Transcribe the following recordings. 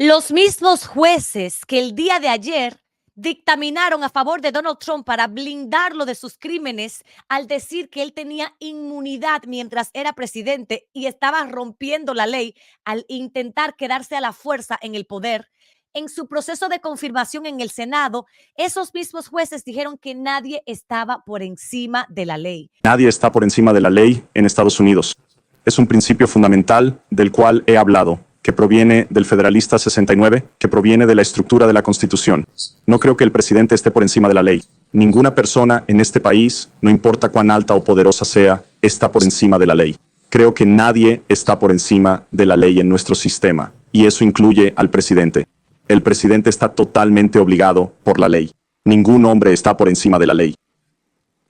Los mismos jueces que el día de ayer dictaminaron a favor de Donald Trump para blindarlo de sus crímenes al decir que él tenía inmunidad mientras era presidente y estaba rompiendo la ley al intentar quedarse a la fuerza en el poder. En su proceso de confirmación en el Senado, esos mismos jueces dijeron que nadie estaba por encima de la ley. Nadie está por encima de la ley en Estados Unidos. Es un principio fundamental del cual he hablado, que proviene del Federalista 69, que proviene de la estructura de la Constitución. No creo que el presidente esté por encima de la ley. Ninguna persona en este país, no importa cuán alta o poderosa sea, está por encima de la ley. Creo que nadie está por encima de la ley en nuestro sistema, y eso incluye al presidente. El presidente está totalmente obligado por la ley. Ningún hombre está por encima de la ley.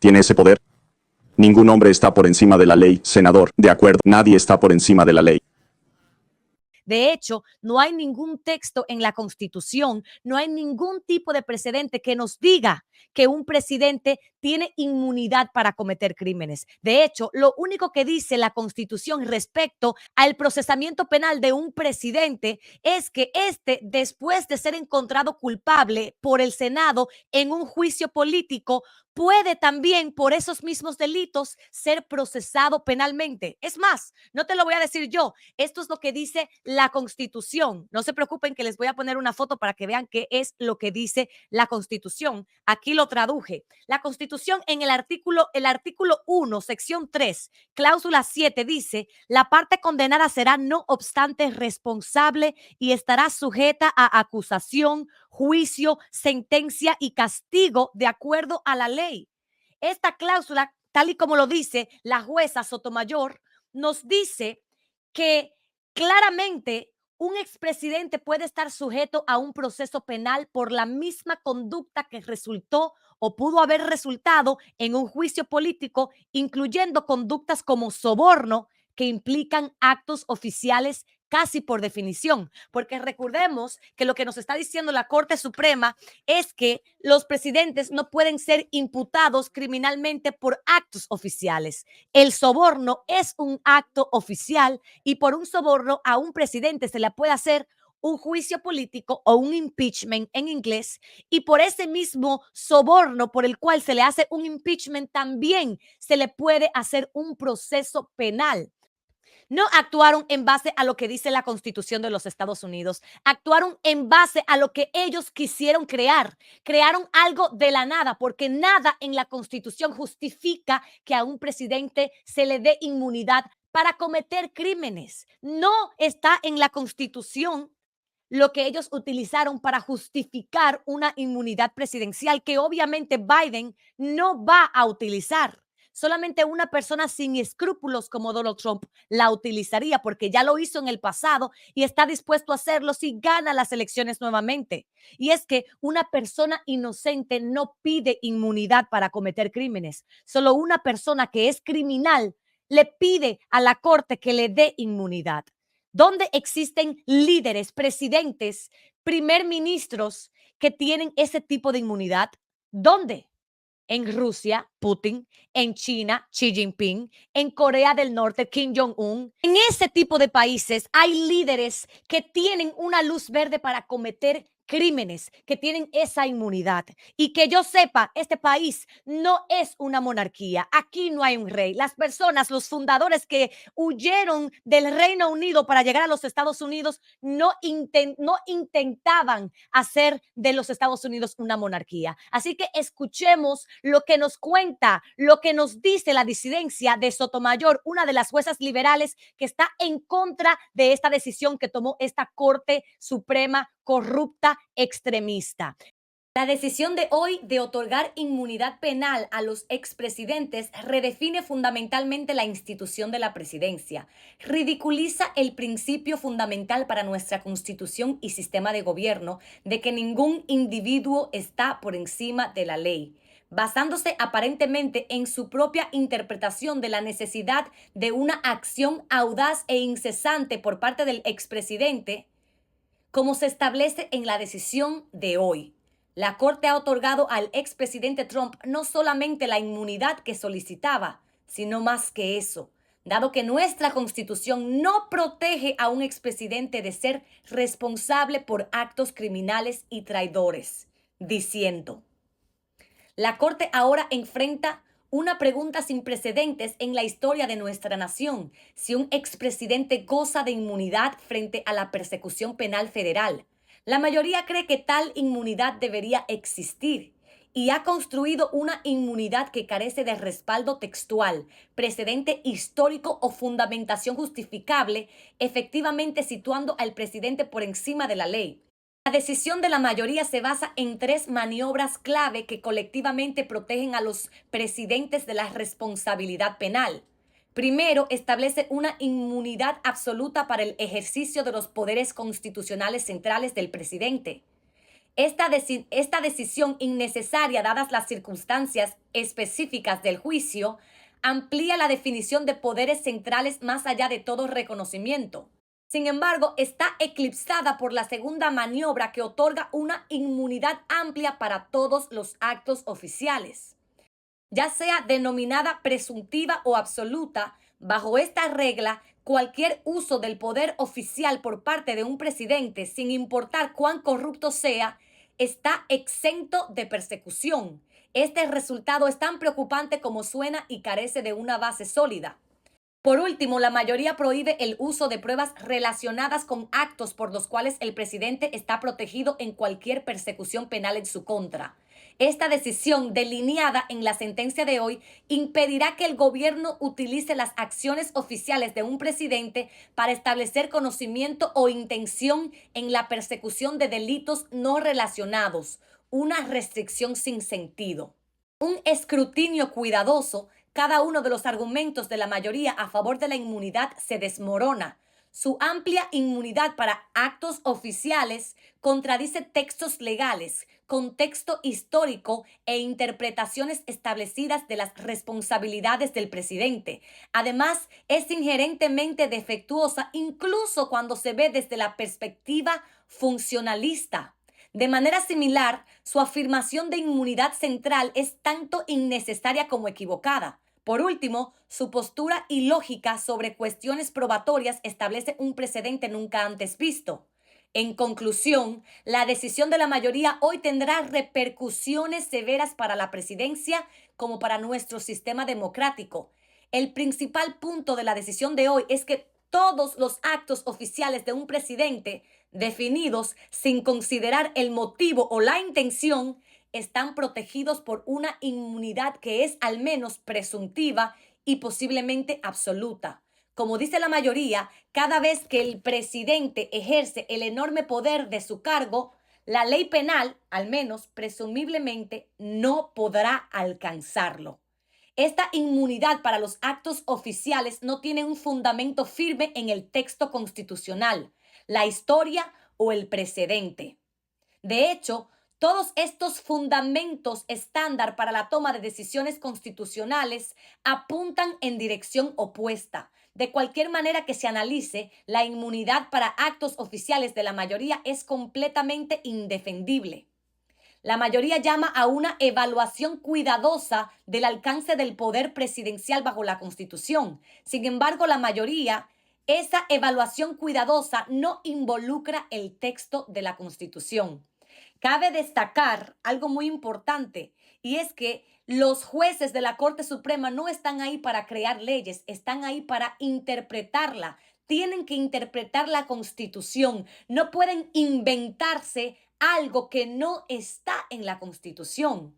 ¿Tiene ese poder? Ningún hombre está por encima de la ley, senador. De acuerdo, nadie está por encima de la ley. De hecho, no hay ningún texto en la Constitución, no hay ningún tipo de precedente que nos diga que un presidente tiene inmunidad para cometer crímenes. De hecho, lo único que dice la Constitución respecto al procesamiento penal de un presidente es que después de ser encontrado culpable por el Senado en un juicio político, puede también por esos mismos delitos ser procesado penalmente. Es más, no te lo voy a decir yo, esto es lo que dice la Constitución. No se preocupen que les voy a poner una foto para que vean qué es lo que dice la Constitución. Aquí lo traduje. La Constitución en el artículo 1, sección 3, cláusula 7 dice, la parte condenada será no obstante responsable y estará sujeta a acusación, juicio, sentencia y castigo de acuerdo a la ley. Esta cláusula, tal y como lo dice la jueza Sotomayor, nos dice que claramente un expresidente puede estar sujeto a un proceso penal por la misma conducta que resultó o pudo haber resultado en un juicio político, incluyendo conductas como soborno que implican actos oficiales casi por definición, porque recordemos que lo que nos está diciendo la Corte Suprema es que los presidentes no pueden ser imputados criminalmente por actos oficiales. El soborno es un acto oficial y por un soborno a un presidente se le puede hacer un juicio político o un impeachment en inglés, y por ese mismo soborno por el cual se le hace un impeachment también se le puede hacer un proceso penal. No actuaron en base a lo que dice la Constitución de los Estados Unidos, actuaron en base a lo que ellos quisieron crear. Crearon algo de la nada, porque nada en la Constitución justifica que a un presidente se le dé inmunidad para cometer crímenes. No está en la Constitución lo que ellos utilizaron para justificar una inmunidad presidencial que obviamente Biden no va a utilizar. Solamente una persona sin escrúpulos como Donald Trump la utilizaría, porque ya lo hizo en el pasado y está dispuesto a hacerlo si gana las elecciones nuevamente. Y es que una persona inocente no pide inmunidad para cometer crímenes. Solo una persona que es criminal le pide a la corte que le dé inmunidad. ¿Dónde existen líderes, presidentes, primer ministros que tienen ese tipo de inmunidad? ¿Dónde? En Rusia, Putin; en China, Xi Jinping; en Corea del Norte, Kim Jong-un. En ese tipo de países hay líderes que tienen una luz verde para cometer crímenes, que tienen esa inmunidad. Y que yo sepa, este país no es una monarquía. Aquí no hay un rey. Las personas, los fundadores que huyeron del Reino Unido para llegar a los Estados Unidos, no intentaban hacer de los Estados Unidos una monarquía. Así que escuchemos lo que nos cuenta, lo que nos dice la disidencia de Sotomayor, una de las juezas liberales que está en contra de esta decisión que tomó esta Corte Suprema corrupta, extremista. La decisión de hoy de otorgar inmunidad penal a los expresidentes redefine fundamentalmente la institución de la presidencia, ridiculiza el principio fundamental para nuestra Constitución y sistema de gobierno de que ningún individuo está por encima de la ley, basándose aparentemente en su propia interpretación de la necesidad de una acción audaz e incesante por parte del expresidente, como se establece en la decisión de hoy. La Corte ha otorgado al expresidente Trump no solamente la inmunidad que solicitaba, sino más que eso. dado que nuestra Constitución no protege a un expresidente de ser responsable por actos criminales y traidores, diciendo: la Corte ahora enfrenta una pregunta sin precedentes en la historia de nuestra nación: si un expresidente goza de inmunidad frente a la persecución penal federal. La mayoría cree que tal inmunidad debería existir y ha construido una inmunidad que carece de respaldo textual, precedente histórico o fundamentación justificable, efectivamente situando al presidente por encima de la ley. La decisión de la mayoría se basa en tres maniobras clave que colectivamente protegen a los presidentes de la responsabilidad penal. Primero, establece una inmunidad absoluta para el ejercicio de los poderes constitucionales centrales del presidente. Esta decisión innecesaria, dadas las circunstancias específicas del juicio, amplía la definición de poderes centrales más allá de todo reconocimiento. Sin embargo, está eclipsada por la segunda maniobra, que otorga una inmunidad amplia para todos los actos oficiales, ya sea denominada presuntiva o absoluta. Bajo esta regla, cualquier uso del poder oficial por parte de un presidente, sin importar cuán corrupto sea, está exento de persecución. Este resultado es tan preocupante como suena y carece de una base sólida. Por último, la mayoría prohíbe el uso de pruebas relacionadas con actos por los cuales el presidente está protegido en cualquier persecución penal en su contra. Esta decisión, delineada en la sentencia de hoy, impedirá que el gobierno utilice las acciones oficiales de un presidente para establecer conocimiento o intención en la persecución de delitos no relacionados, una restricción sin sentido. Un escrutinio cuidadoso, cada uno de los argumentos de la mayoría a favor de la inmunidad se desmorona. Su amplia inmunidad para actos oficiales contradice textos legales, contexto histórico e interpretaciones establecidas de las responsabilidades del presidente. Además, es inherentemente defectuosa incluso cuando se ve desde la perspectiva funcionalista. De manera similar, su afirmación de inmunidad central es tanto innecesaria como equivocada. Por último, su postura ilógica sobre cuestiones probatorias establece un precedente nunca antes visto. En conclusión, la decisión de la mayoría hoy tendrá repercusiones severas para la presidencia como para nuestro sistema democrático. El principal punto de la decisión de hoy es que todos los actos oficiales de un presidente, definidos sin considerar el motivo o la intención, están protegidos por una inmunidad que es al menos presuntiva y posiblemente absoluta. Como dice la mayoría, cada vez que el presidente ejerce el enorme poder de su cargo, la ley penal, al menos presumiblemente, no podrá alcanzarlo. Esta inmunidad para los actos oficiales no tiene un fundamento firme en el texto constitucional, la historia o el precedente. De hecho, todos estos fundamentos estándar para la toma de decisiones constitucionales apuntan en dirección opuesta. De cualquier manera que se analice, la inmunidad para actos oficiales de la mayoría es completamente indefendible. La mayoría llama a una evaluación cuidadosa del alcance del poder presidencial bajo la Constitución. Sin embargo, esa evaluación cuidadosa no involucra el texto de la Constitución. Cabe destacar algo muy importante, y es que los jueces de la Corte Suprema no están ahí para crear leyes, están ahí para interpretarla. Tienen que interpretar la Constitución, no pueden inventarse algo que no está en la Constitución.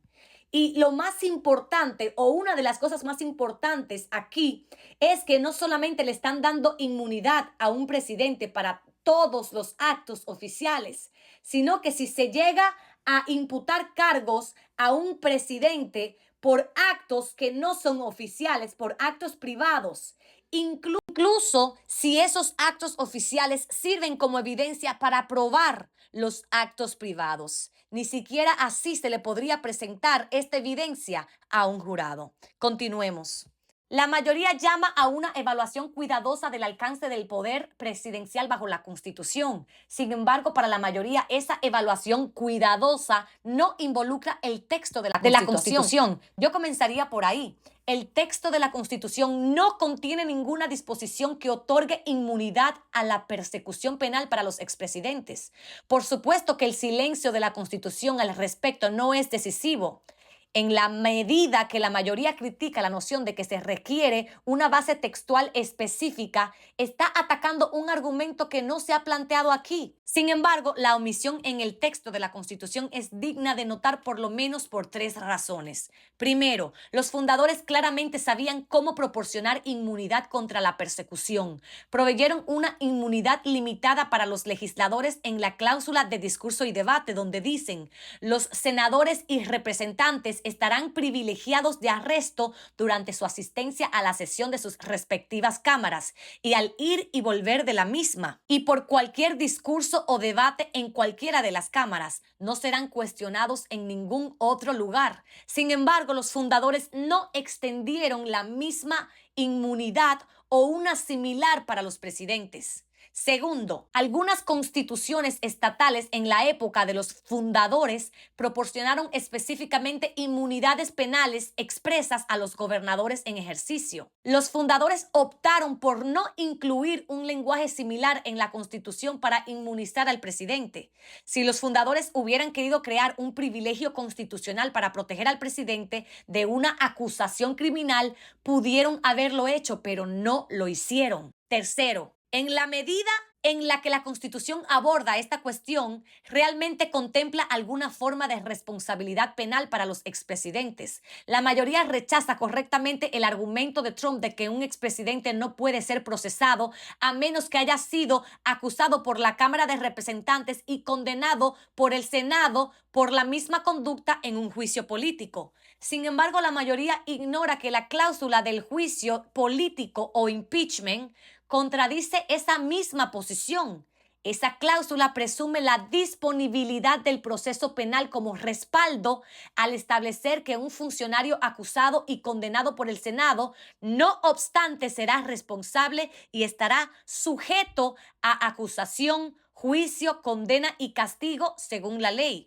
Y lo más importante, o una de las cosas más importantes aquí, es que no solamente le están dando inmunidad a un presidente para todos los actos oficiales, sino que si se llega a imputar cargos a un presidente por actos que no son oficiales, por actos privados, incluso si esos actos oficiales sirven como evidencia para probar los actos privados, ni siquiera así se le podría presentar esta evidencia a un jurado. Continuemos. La mayoría llama a una evaluación cuidadosa del alcance del poder presidencial bajo la Constitución. Sin embargo, para la mayoría, esa evaluación cuidadosa no involucra el texto de la Constitución. Yo comenzaría por ahí. El texto de la Constitución no contiene ninguna disposición que otorgue inmunidad a la persecución penal para los expresidentes. Por supuesto que el silencio de la Constitución al respecto no es decisivo. En la medida que la mayoría critica la noción de que se requiere una base textual específica, está atacando un argumento que no se ha planteado aquí. Sin embargo, la omisión en el texto de la Constitución es digna de notar por lo menos por 3 razones. Primero, los fundadores claramente sabían cómo proporcionar inmunidad contra la persecución. Proveyeron una inmunidad limitada para los legisladores en la cláusula de discurso y debate, donde dicen: los senadores y representantes estarán privilegiados de arresto durante su asistencia a la sesión de sus respectivas cámaras y al ir y volver de la misma, y por cualquier discurso o debate en cualquiera de las cámaras. No serán cuestionados en ningún otro lugar. Sin embargo, los fundadores no extendieron la misma inmunidad o una similar para los presidentes. Segundo, algunas constituciones estatales en la época de los fundadores proporcionaron específicamente inmunidades penales expresas a los gobernadores en ejercicio. Los fundadores optaron por no incluir un lenguaje similar en la Constitución para inmunizar al presidente. Si los fundadores hubieran querido crear un privilegio constitucional para proteger al presidente de una acusación criminal, pudieron haberlo hecho, pero no lo hicieron. Tercero, en la medida en la que la Constitución aborda esta cuestión, realmente contempla alguna forma de responsabilidad penal para los expresidentes. La mayoría rechaza correctamente el argumento de Trump de que un expresidente no puede ser procesado a menos que haya sido acusado por la Cámara de Representantes y condenado por el Senado por la misma conducta en un juicio político. Sin embargo, la mayoría ignora que la cláusula del juicio político o impeachment contradice esa misma posición. Esa cláusula presume la disponibilidad del proceso penal como respaldo al establecer que un funcionario acusado y condenado por el Senado, no obstante, será responsable y estará sujeto a acusación, juicio, condena y castigo según la ley.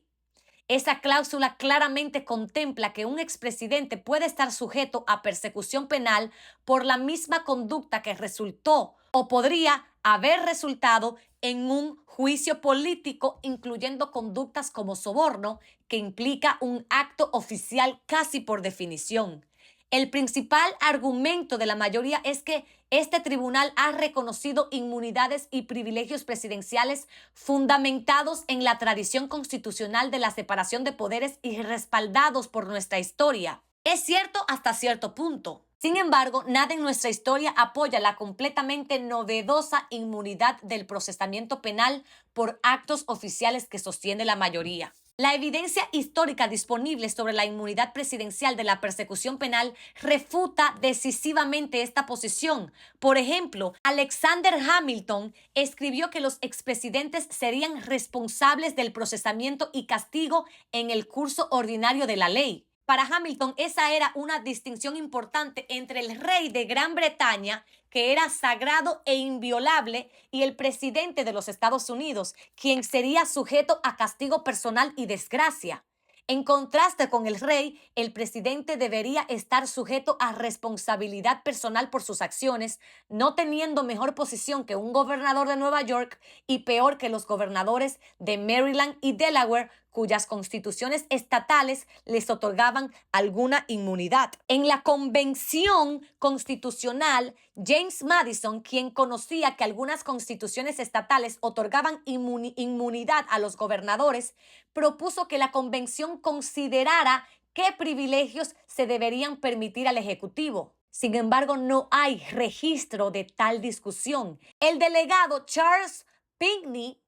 Esa cláusula claramente contempla que un expresidente puede estar sujeto a persecución penal por la misma conducta que resultó o podría haber resultado en un juicio político, incluyendo conductas como soborno, que implica un acto oficial casi por definición. El principal argumento de la mayoría es que este tribunal ha reconocido inmunidades y privilegios presidenciales fundamentados en la tradición constitucional de la separación de poderes y respaldados por nuestra historia. Es cierto hasta cierto punto. Sin embargo, nada en nuestra historia apoya la completamente novedosa inmunidad del procesamiento penal por actos oficiales que sostiene la mayoría. La evidencia histórica disponible sobre la inmunidad presidencial de la persecución penal refuta decisivamente esta posición. Por ejemplo, Alexander Hamilton escribió que los expresidentes serían responsables del procesamiento y castigo en el curso ordinario de la ley. Para Hamilton, esa era una distinción importante entre el rey de Gran Bretaña, que era sagrado e inviolable, y el presidente de los Estados Unidos, quien sería sujeto a castigo personal y desgracia. En contraste con el rey, el presidente debería estar sujeto a responsabilidad personal por sus acciones, no teniendo mejor posición que un gobernador de Nueva York y peor que los gobernadores de Maryland y Delaware, cuyas constituciones estatales les otorgaban alguna inmunidad. En la Convención Constitucional, James Madison, quien conocía que algunas constituciones estatales otorgaban inmunidad a los gobernadores, propuso que la convención considerara qué privilegios se deberían permitir al Ejecutivo. Sin embargo, no hay registro de tal discusión. El delegado Charles Pinckney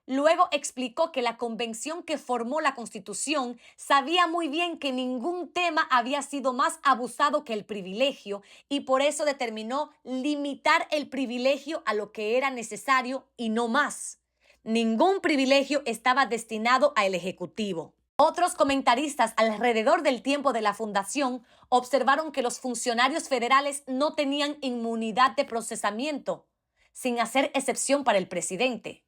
luego explicó que la convención que formó la Constitución sabía muy bien que ningún tema había sido más abusado que el privilegio y por eso determinó limitar el privilegio a lo que era necesario y no más. Ningún privilegio estaba destinado al Ejecutivo. Otros comentaristas alrededor del tiempo de la fundación observaron que los funcionarios federales no tenían inmunidad de procesamiento, sin hacer excepción para el presidente.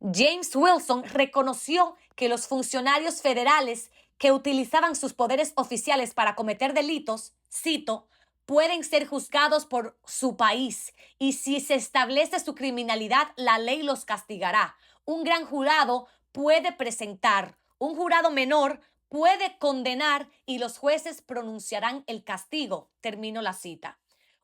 James Wilson reconoció que los funcionarios federales que utilizaban sus poderes oficiales para cometer delitos, cito, pueden ser juzgados por su país y si se establece su criminalidad, la ley los castigará. Un gran jurado puede presentar, un jurado menor puede condenar y los jueces pronunciarán el castigo. Termino la cita.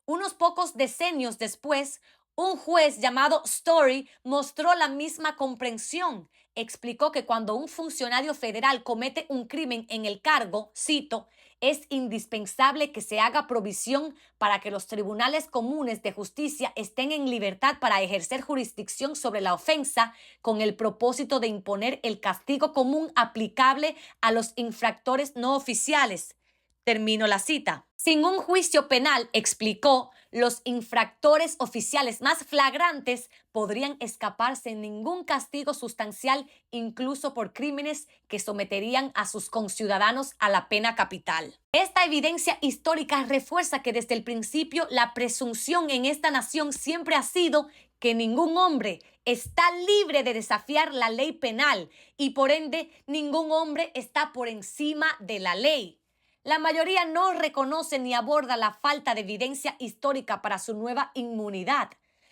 Unos pocos decenios después, un juez llamado Story mostró la misma comprensión. Explicó que cuando un funcionario federal comete un crimen en el cargo, cito, es indispensable que se haga provisión para que los tribunales comunes de justicia estén en libertad para ejercer jurisdicción sobre la ofensa con el propósito de imponer el castigo común aplicable a los infractores no oficiales. Termino la cita. Sin un juicio penal, explicó, los infractores oficiales más flagrantes podrían escaparse sin ningún castigo sustancial, incluso por crímenes que someterían a sus conciudadanos a la pena capital. Esta evidencia histórica refuerza que desde el principio la presunción en esta nación siempre ha sido que ningún hombre está libre de desafiar la ley penal y por ende ningún hombre está por encima de la ley. La mayoría no reconoce ni aborda la falta de evidencia histórica para su nueva inmunidad.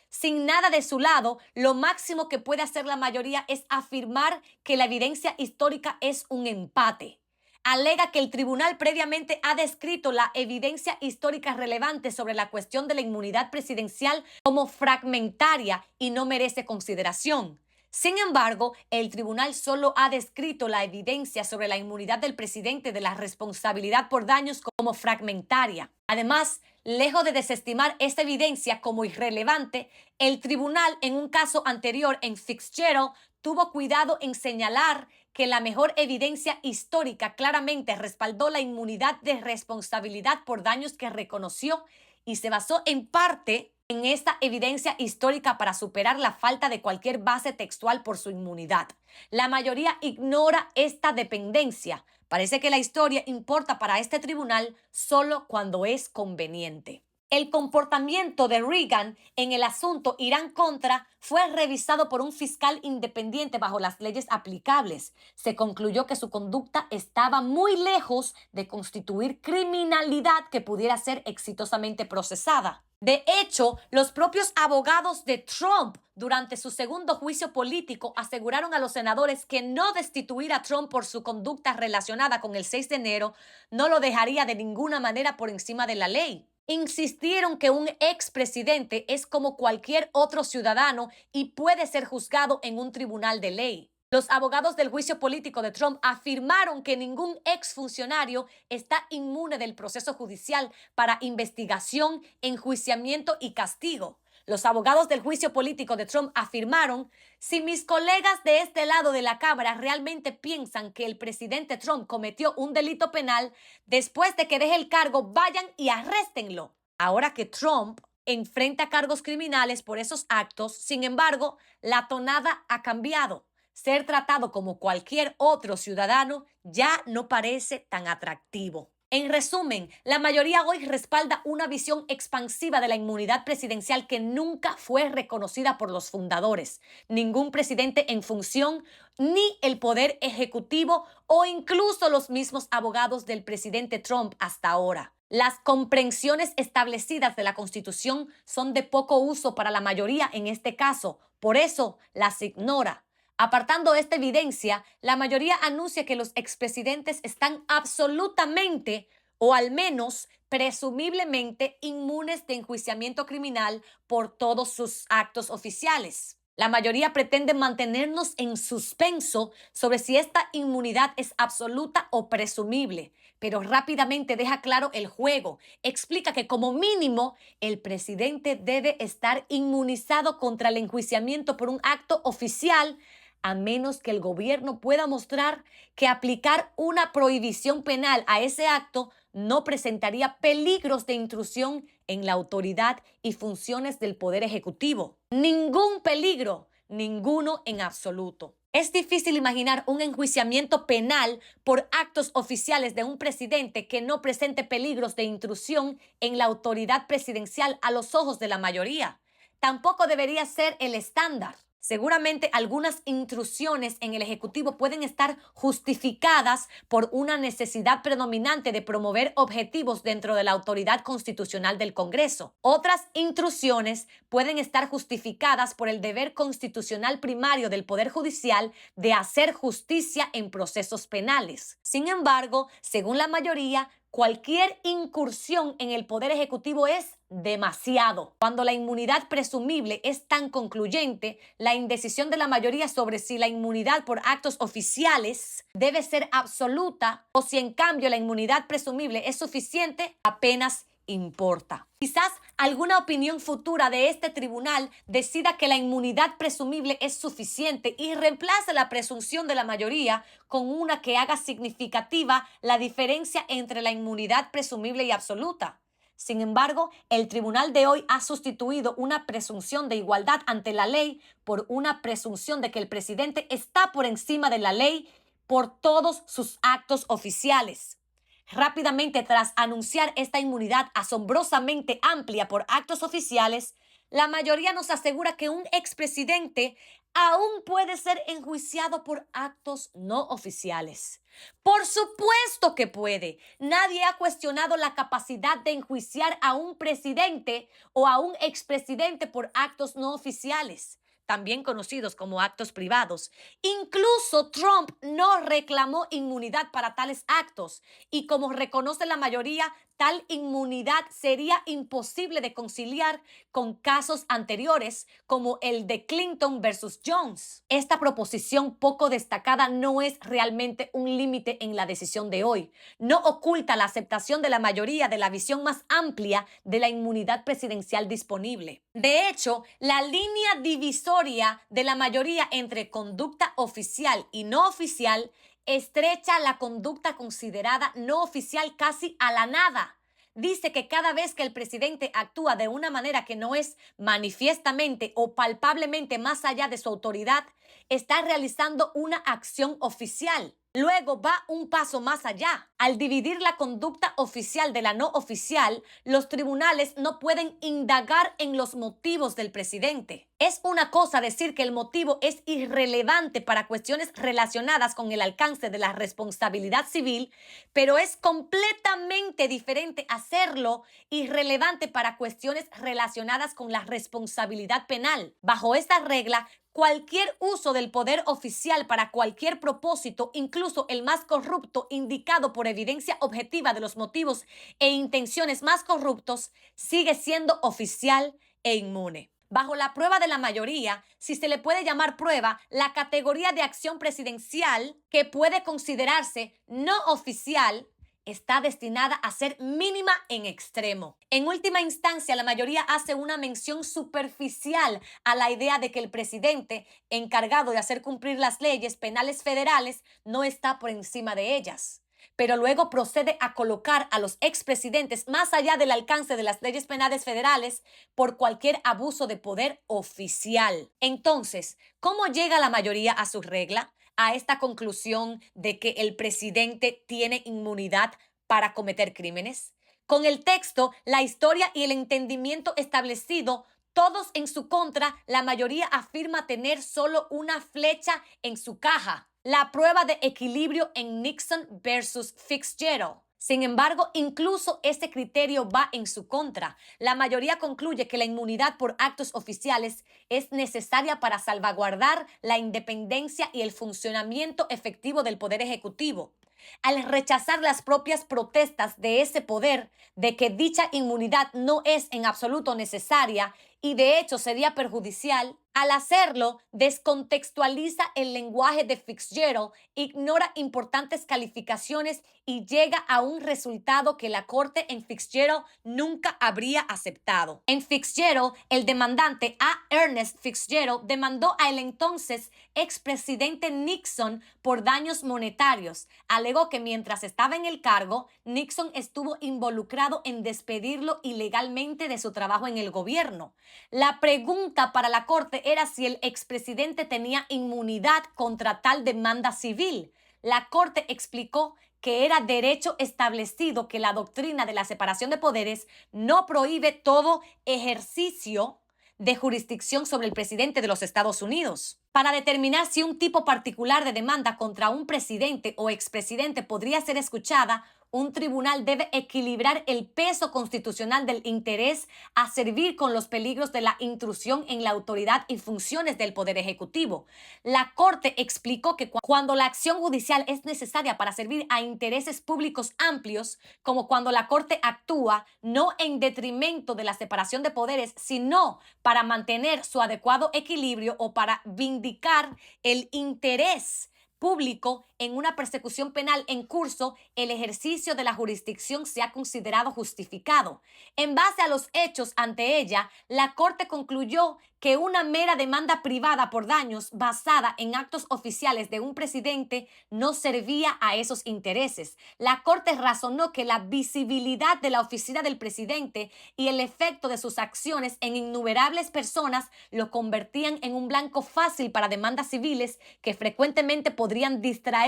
Sin nada de su lado, lo máximo que puede hacer la mayoría es afirmar que la evidencia histórica es un empate. Alega que el tribunal previamente ha descrito la evidencia histórica relevante sobre la cuestión de la inmunidad presidencial como fragmentaria y no merece consideración. Sin embargo, el tribunal solo ha descrito la evidencia sobre la inmunidad del presidente de la responsabilidad por daños como fragmentaria. Además, lejos de desestimar esta evidencia como irrelevante, el tribunal en un caso anterior en Fitzgerald tuvo cuidado en señalar que la mejor evidencia histórica claramente respaldó la inmunidad de responsabilidad por daños que reconoció y se basó en parte en esta evidencia histórica para superar la falta de cualquier base textual por su inmunidad. La mayoría ignora esta dependencia. Parece que la historia importa para este tribunal solo cuando es conveniente. El comportamiento de Reagan en el asunto Irán-Contra fue revisado por un fiscal independiente bajo las leyes aplicables. Se concluyó que su conducta estaba muy lejos de constituir criminalidad que pudiera ser exitosamente procesada. De hecho, los propios abogados de Trump durante su segundo juicio político aseguraron a los senadores que no destituir a Trump por su conducta relacionada con el 6 de enero no lo dejaría de ninguna manera por encima de la ley. Insistieron que un expresidente es como cualquier otro ciudadano y puede ser juzgado en un tribunal de ley. Los abogados del juicio político de Trump afirmaron que ningún exfuncionario está inmune del proceso judicial para investigación, enjuiciamiento y castigo. Los abogados del juicio político de Trump afirmaron, si mis colegas de este lado de la Cámara realmente piensan que el presidente Trump cometió un delito penal, después de que deje el cargo, vayan y arréstenlo. Ahora que Trump enfrenta cargos criminales por esos actos, sin embargo, la tonada ha cambiado. Ser tratado como cualquier otro ciudadano ya no parece tan atractivo. En resumen, la mayoría hoy respalda una visión expansiva de la inmunidad presidencial que nunca fue reconocida por los fundadores, ningún presidente en función, ni el poder ejecutivo o incluso los mismos abogados del presidente Trump hasta ahora. Las comprensiones establecidas de la Constitución son de poco uso para la mayoría en este caso, por eso las ignora. Apartando esta evidencia, la mayoría anuncia que los expresidentes están absolutamente, o al menos presumiblemente, inmunes de enjuiciamiento criminal por todos sus actos oficiales. La mayoría pretende mantenernos en suspenso sobre si esta inmunidad es absoluta o presumible, pero rápidamente deja claro el juego. Explica que como mínimo el presidente debe estar inmunizado contra el enjuiciamiento por un acto oficial, a menos que el gobierno pueda mostrar que aplicar una prohibición penal a ese acto no presentaría peligros de intrusión en la autoridad y funciones del Poder Ejecutivo. Ningún peligro, ninguno en absoluto. Es difícil imaginar un enjuiciamiento penal por actos oficiales de un presidente que no presente peligros de intrusión en la autoridad presidencial a los ojos de la mayoría. Tampoco debería ser el estándar. Seguramente algunas intrusiones en el Ejecutivo pueden estar justificadas por una necesidad predominante de promover objetivos dentro de la autoridad constitucional del Congreso. Otras intrusiones pueden estar justificadas por el deber constitucional primario del Poder Judicial de hacer justicia en procesos penales. Sin embargo, según la mayoría, cualquier incursión en el Poder Ejecutivo es demasiado. Cuando la inmunidad presumible es tan concluyente, la indecisión de la mayoría sobre si la inmunidad por actos oficiales debe ser absoluta o si en cambio la inmunidad presumible es suficiente, apenas importa. Quizás alguna opinión futura de este tribunal decida que la inmunidad presumible es suficiente y reemplace la presunción de la mayoría con una que haga significativa la diferencia entre la inmunidad presumible y absoluta. Sin embargo, el tribunal de hoy ha sustituido una presunción de igualdad ante la ley por una presunción de que el presidente está por encima de la ley por todos sus actos oficiales. Rápidamente, tras anunciar esta inmunidad asombrosamente amplia por actos oficiales, la mayoría nos asegura que un expresidente aún puede ser enjuiciado por actos no oficiales. Por supuesto que puede. Nadie ha cuestionado la capacidad de enjuiciar a un presidente o a un expresidente por actos no oficiales, también conocidos como actos privados. Incluso Trump no reclamó inmunidad para tales actos y como reconoce la mayoría, tal inmunidad sería imposible de conciliar con casos anteriores como el de Clinton versus Jones. Esta proposición poco destacada no es realmente un límite en la decisión de hoy. No oculta la aceptación de la mayoría de la visión más amplia de la inmunidad presidencial disponible. De hecho, la línea divisoria de la mayoría entre conducta oficial y no oficial estrecha la conducta considerada no oficial casi a la nada. Dice que cada vez que el presidente actúa de una manera que no es manifiestamente o palpablemente más allá de su autoridad, está realizando una acción oficial. Luego va un paso más allá. Al dividir la conducta oficial de la no oficial, los tribunales no pueden indagar en los motivos del presidente. Es una cosa decir que el motivo es irrelevante para cuestiones relacionadas con el alcance de la responsabilidad civil, pero es completamente diferente hacerlo irrelevante para cuestiones relacionadas con la responsabilidad penal. Bajo esta regla, cualquier uso del poder oficial para cualquier propósito, incluso el más corrupto, indicado por evidencia objetiva de los motivos e intenciones más corruptos, sigue siendo oficial e inmune. Bajo la prueba de la mayoría, si se le puede llamar prueba, la categoría de acción presidencial que puede considerarse no oficial está destinada a ser mínima en extremo. En última instancia, la mayoría hace una mención superficial a la idea de que el presidente, encargado de hacer cumplir las leyes penales federales, no está por encima de ellas. Pero luego procede a colocar a los expresidentes más allá del alcance de las leyes penales federales por cualquier abuso de poder oficial. Entonces, ¿cómo llega la mayoría a su regla? A esta conclusión de que el presidente tiene inmunidad para cometer crímenes. Con el texto, la historia y el entendimiento establecido, todos en su contra, la mayoría afirma tener solo una flecha en su caja: la prueba de equilibrio en Nixon versus Fitzgerald. Sin embargo, incluso ese criterio va en su contra. La mayoría concluye que la inmunidad por actos oficiales es necesaria para salvaguardar la independencia y el funcionamiento efectivo del Poder Ejecutivo. Al rechazar las propias protestas de ese poder de que dicha inmunidad no es en absoluto necesaria y de hecho sería perjudicial, al hacerlo descontextualiza el lenguaje de Fitzgerald, ignora importantes calificaciones y llega a un resultado que la Corte en Fitzgerald nunca habría aceptado. En Fitzgerald, el demandante A. Ernest Fitzgerald demandó al entonces expresidente Nixon por daños monetarios. Alegó que mientras estaba en el cargo, Nixon estuvo involucrado en despedirlo ilegalmente de su trabajo en el gobierno. La pregunta para la Corte debate era si el expresidente tenía inmunidad contra tal demanda civil. La Corte explicó que era derecho establecido que la doctrina de la separación de poderes no prohíbe todo ejercicio de jurisdicción sobre el presidente de los Estados Unidos. Para determinar si un tipo particular de demanda contra un presidente o expresidente podría ser escuchada, un tribunal debe equilibrar el peso constitucional del interés a servir con los peligros de la intrusión en la autoridad y funciones del Poder Ejecutivo. La Corte explicó que cuando la acción judicial es necesaria para servir a intereses públicos amplios, como cuando la Corte actúa no en detrimento de la separación de poderes, sino para mantener su adecuado equilibrio o para vindicar el interés público en una persecución penal en curso, el ejercicio de la jurisdicción se ha considerado justificado. En base a los hechos ante ella, la Corte concluyó que una mera demanda privada por daños basada en actos oficiales de un presidente no servía a esos intereses. La Corte razonó que la visibilidad de la oficina del presidente y el efecto de sus acciones en innumerables personas lo convertían en un blanco fácil para demandas civiles que frecuentemente podrían distraerlo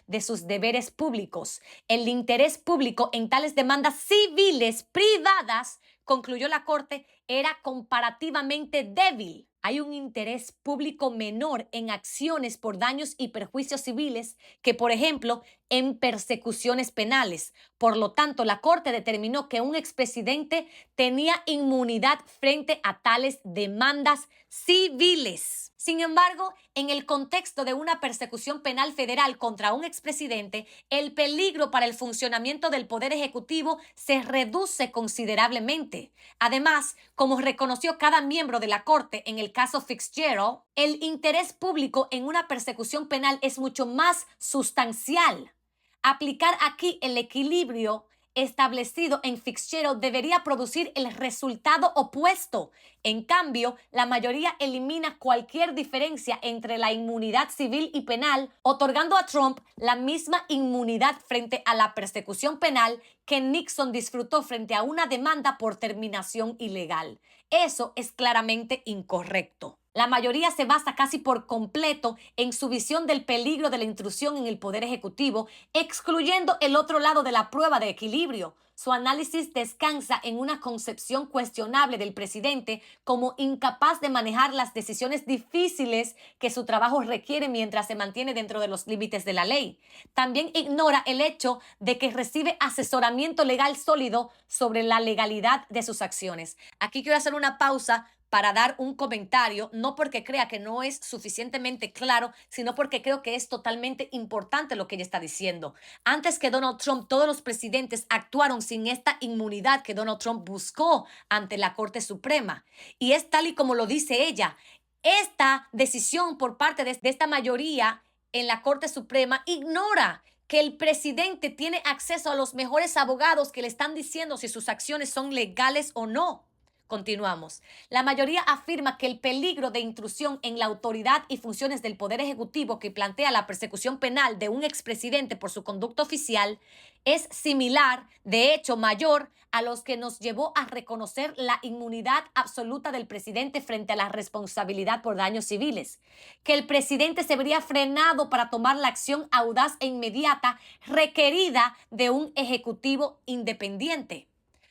de sus deberes públicos. El interés público en tales demandas civiles privadas, concluyó la Corte, era comparativamente débil. Hay un interés público menor en acciones por daños y perjuicios civiles que, por ejemplo, en persecuciones penales. Por lo tanto, la Corte determinó que un expresidente tenía inmunidad frente a tales demandas civiles. Sin embargo, en el contexto de una persecución penal federal contra un expresidente, el peligro para el funcionamiento del Poder Ejecutivo se reduce considerablemente. Además, como reconoció cada miembro de la Corte en el caso Fitzgerald, el interés público en una persecución penal es mucho más sustancial. Aplicar aquí el equilibrio establecido en Fitzgerald debería producir el resultado opuesto. En cambio, la mayoría elimina cualquier diferencia entre la inmunidad civil y penal, otorgando a Trump la misma inmunidad frente a la persecución penal que Nixon disfrutó frente a una demanda por terminación ilegal. Eso es claramente incorrecto. La mayoría se basa casi por completo en su visión del peligro de la intrusión en el Poder Ejecutivo, excluyendo el otro lado de la prueba de equilibrio. Su análisis descansa en una concepción cuestionable del presidente como incapaz de manejar las decisiones difíciles que su trabajo requiere mientras se mantiene dentro de los límites de la ley. También ignora el hecho de que recibe asesoramiento legal sólido sobre la legalidad de sus acciones. Aquí quiero hacer una pausa para dar un comentario, no porque crea que no es suficientemente claro, sino porque creo que es totalmente importante lo que ella está diciendo. Antes que Donald Trump, todos los presidentes actuaron sin esta inmunidad que Donald Trump buscó ante la Corte Suprema. Y es tal y como lo dice ella. Esta decisión por parte de esta mayoría en la Corte Suprema ignora que el presidente tiene acceso a los mejores abogados que le están diciendo si sus acciones son legales o no. Continuamos. La mayoría afirma que el peligro de intrusión en la autoridad y funciones del Poder Ejecutivo que plantea la persecución penal de un expresidente por su conducta oficial es similar, de hecho mayor, a los que nos llevó a reconocer la inmunidad absoluta del presidente frente a la responsabilidad por daños civiles. Que el presidente se vería frenado para tomar la acción audaz e inmediata requerida de un ejecutivo independiente.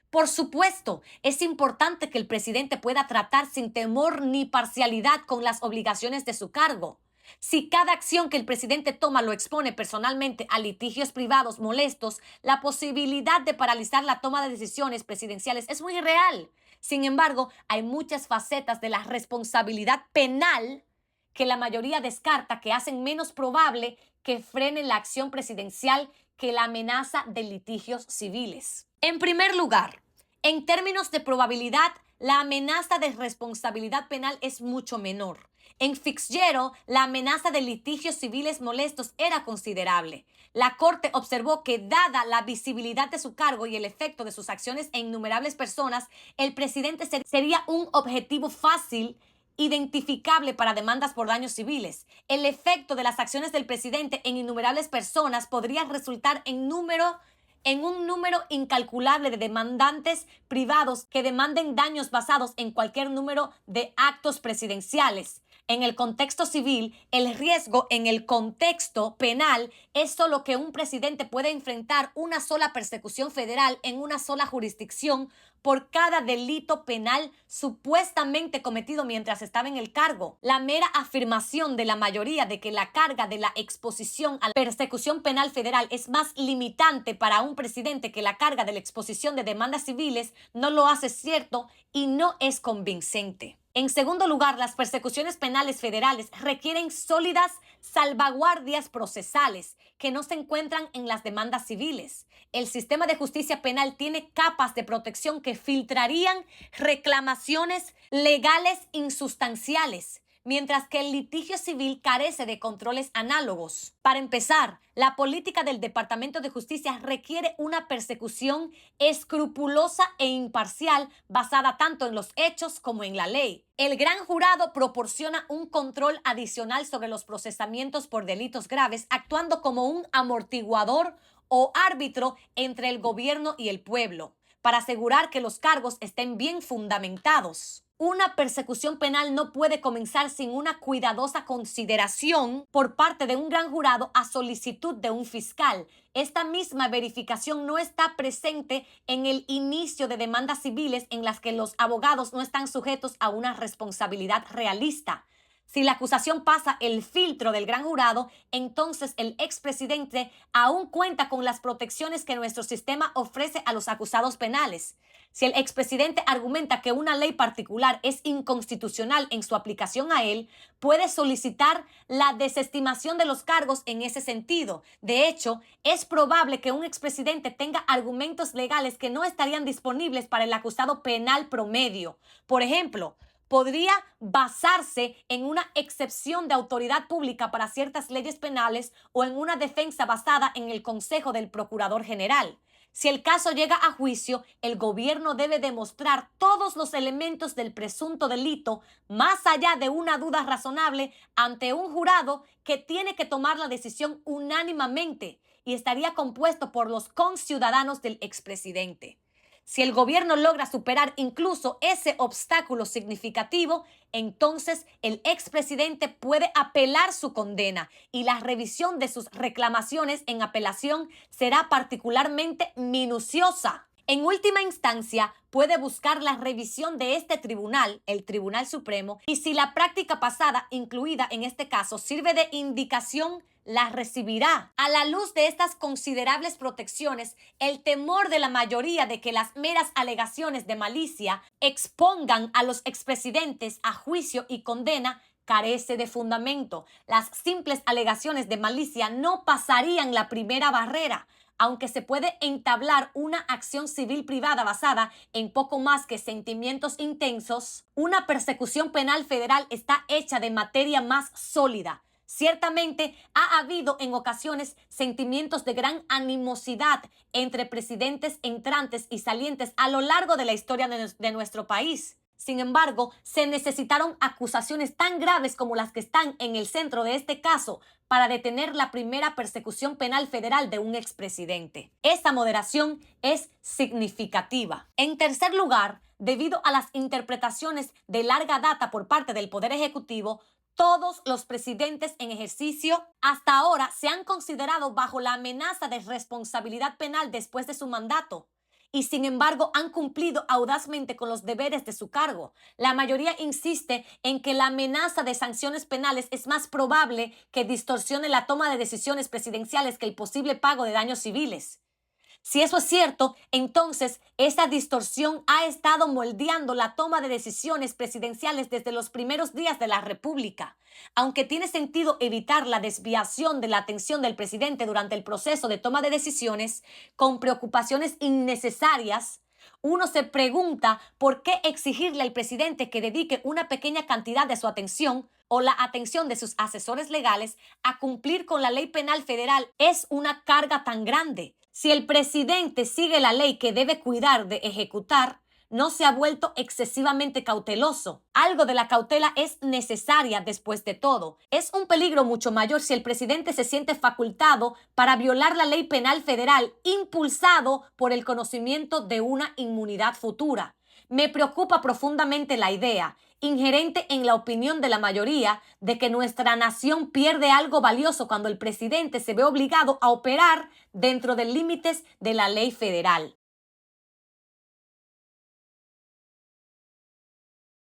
Por supuesto, es importante que el presidente pueda tratar sin temor ni parcialidad con las obligaciones de su cargo. Si cada acción que el presidente toma lo expone personalmente a litigios privados molestos, la posibilidad de paralizar la toma de decisiones presidenciales es muy real. Sin embargo, hay muchas facetas de la responsabilidad penal que la mayoría descarta, que hacen menos probable que frenen la acción presidencial que la amenaza de litigios civiles. En primer lugar, en términos de probabilidad, la amenaza de responsabilidad penal es mucho menor. En Fitzgerald, la amenaza de litigios civiles molestos era considerable. La Corte observó que, dada la visibilidad de su cargo y el efecto de sus acciones en innumerables personas, el presidente sería un objetivo fácil identificable para demandas por daños civiles. El efecto de las acciones del presidente en innumerables personas podría resultar en número en un número incalculable de demandantes privados que demanden daños basados en cualquier número de actos presidenciales. En el contexto civil, el riesgo en el contexto penal es solo que un presidente puede enfrentar una sola persecución federal en una sola jurisdicción por cada delito penal supuestamente cometido mientras estaba en el cargo. La mera afirmación de la mayoría de que la carga de la exposición a la persecución penal federal es más limitante para un presidente que la carga de la exposición de demandas civiles no lo hace cierto y no es convincente. En segundo lugar, las persecuciones penales federales requieren sólidas salvaguardias procesales que no se encuentran en las demandas civiles. El sistema de justicia penal tiene capas de protección que filtrarían reclamaciones legales insustanciales, mientras que el litigio civil carece de controles análogos. Para empezar, la política del Departamento de Justicia requiere una persecución escrupulosa e imparcial basada tanto en los hechos como en la ley. El gran jurado proporciona un control adicional sobre los procesamientos por delitos graves, actuando como un amortiguador o árbitro entre el gobierno y el pueblo, para asegurar que los cargos estén bien fundamentados. Una persecución penal no puede comenzar sin una cuidadosa consideración por parte de un gran jurado a solicitud de un fiscal. Esta misma verificación no está presente en el inicio de demandas civiles en las que los abogados no están sujetos a una responsabilidad realista. Si la acusación pasa el filtro del gran jurado, entonces el expresidente aún cuenta con las protecciones que nuestro sistema ofrece a los acusados penales. Si el expresidente argumenta que una ley particular es inconstitucional en su aplicación a él, puede solicitar la desestimación de los cargos en ese sentido. De hecho, es probable que un expresidente tenga argumentos legales que no estarían disponibles para el acusado penal promedio. Por ejemplo, podría basarse en una excepción de autoridad pública para ciertas leyes penales o en una defensa basada en el consejo del procurador general. Si el caso llega a juicio, el gobierno debe demostrar todos los elementos del presunto delito, más allá de una duda razonable, ante un jurado que tiene que tomar la decisión unánimemente y estaría compuesto por los conciudadanos del expresidente. Si el gobierno logra superar incluso ese obstáculo significativo, entonces el expresidente puede apelar su condena y la revisión de sus reclamaciones en apelación será particularmente minuciosa. En última instancia, puede buscar la revisión de este tribunal, el Tribunal Supremo, y si la práctica pasada, incluida en este caso, sirve de indicación, la recibirá. A la luz de estas considerables protecciones, el temor de la mayoría de que las meras alegaciones de malicia expongan a los expresidentes a juicio y condena carece de fundamento. Las simples alegaciones de malicia no pasarían la primera barrera. Aunque se puede entablar una acción civil privada basada en poco más que sentimientos intensos, una persecución penal federal está hecha de materia más sólida. Ciertamente ha habido en ocasiones sentimientos de gran animosidad entre presidentes entrantes y salientes a lo largo de la historia de nuestro país. Sin embargo, se necesitaron acusaciones tan graves como las que están en el centro de este caso para detener la primera persecución penal federal de un expresidente. Esta moderación es significativa. En tercer lugar, debido a las interpretaciones de larga data por parte del Poder Ejecutivo, todos los presidentes en ejercicio hasta ahora se han considerado bajo la amenaza de responsabilidad penal después de su mandato y sin embargo han cumplido audazmente con los deberes de su cargo. La mayoría insiste en que la amenaza de sanciones penales es más probable que distorsione la toma de decisiones presidenciales que el posible pago de daños civiles. Si eso es cierto, entonces esa distorsión ha estado moldeando la toma de decisiones presidenciales desde los primeros días de la República. Aunque tiene sentido evitar la desviación de la atención del presidente durante el proceso de toma de decisiones con preocupaciones innecesarias, uno se pregunta por qué exigirle al presidente que dedique una pequeña cantidad de su atención o la atención de sus asesores legales a cumplir con la ley penal federal es una carga tan grande. Si el presidente sigue la ley que debe cuidar de ejecutar, no se ha vuelto excesivamente cauteloso. Algo de la cautela es necesaria después de todo. Es un peligro mucho mayor si el presidente se siente facultado para violar la ley penal federal, impulsado por el conocimiento de una inmunidad futura. Me preocupa profundamente la idea, inherente en la opinión de la mayoría, de que nuestra nación pierde algo valioso cuando el presidente se ve obligado a operar dentro de límites de la ley federal.